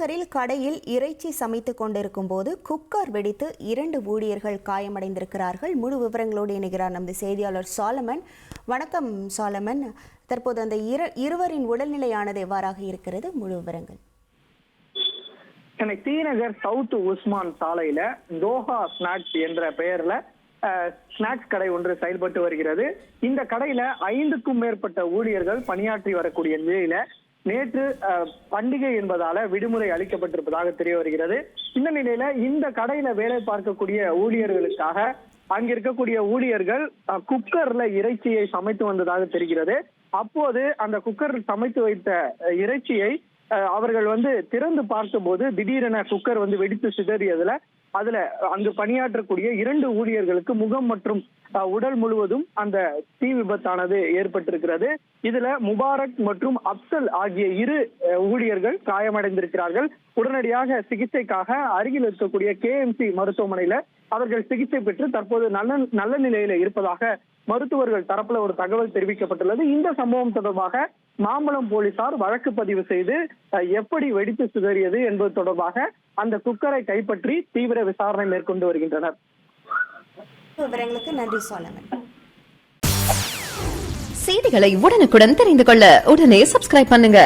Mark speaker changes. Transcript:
Speaker 1: விருதுநகரில் கடையில் இறைச்சி சமைத்துக் கொண்டிருக்கும் போது குக்கர் வெடித்து 2 ஊழியர்கள் காயமடைந்திருக்கிறார்கள். முழு விவரங்களோடு இணைகிறார் நமது செய்தியாளர் சாலமன். வணக்கம் சாலமன். தற்போது அந்த இருவரின் உடல்நிலையானது எவ்வாறாக இருக்கிறது? முழு விவரங்கள்.
Speaker 2: சென்னை தீநகர் சவுத் உஸ்மான் சாலையில தோஹா ஸ்நாக்ஸ் என்ற பெயர்ல ஸ்நாக்ஸ் கடை ஒன்று செயல்பட்டு வருகிறது. இந்த கடையில 5க்கும் மேற்பட்ட ஊழியர்கள் பணியாற்றி வரக்கூடிய நிலையில நேற்று பண்டிகை என்பதால விடுமுறை அளிக்கப்பட்டிருப்பதாக தெரிய வருகிறது. இந்த நிலையில இந்த கடையில வேலை பார்க்கக்கூடிய ஊழியர்களுக்காக அங்க இருக்கக்கூடிய ஊழியர்கள் குக்கர்ல இறைச்சியை சமைத்து வந்ததாக தெரிகிறது. அப்போது அந்த குக்கர் சமைத்து வைத்த இறைச்சியை அவர்கள் திறந்து பார்த்தபோது திடீரென குக்கர் வெடித்து சிதறியதுல அதுல அங்கு பணியாற்றக்கூடிய 2 ஊழியர்களுக்கு முகம் மற்றும் உடல் முழுவதும் அந்த தீ விபத்தானது ஏற்பட்டிருக்கிறது. இதுல முபாரக் மற்றும் அப்சல் ஆகிய 2 ஊழியர்கள் காயமடைந்திருக்கிறார்கள். உடனடியாக சிகிச்சைக்காக அருகில் இருக்கக்கூடிய KMC மருத்துவமனையில அவர்கள் சிகிச்சை பெற்று தற்போது நல்ல நிலையில இருப்பதாக மருத்துவர்கள் தரப்புல ஒரு தகவல் தெரிவிக்கப்பட்டுள்ளது. இந்த சம்பவம் தொடர்பாக மாம்பலம் போலீசார் வழக்கு பதிவு செய்து எப்படி வெடித்து சிதறியது என்பது தொடர்பாக அந்த குக்கரை கைப்பற்றி தீவிர விசாரணை மேற்கொண்டு வருகின்றனர்.
Speaker 1: விவரங்களுக்கு நன்றி சாலமன்.
Speaker 3: செய்திகளை உடனுக்குடன் தெரிந்து கொள்ள உடனே சப்ஸ்கிரைப் பண்ணுங்க.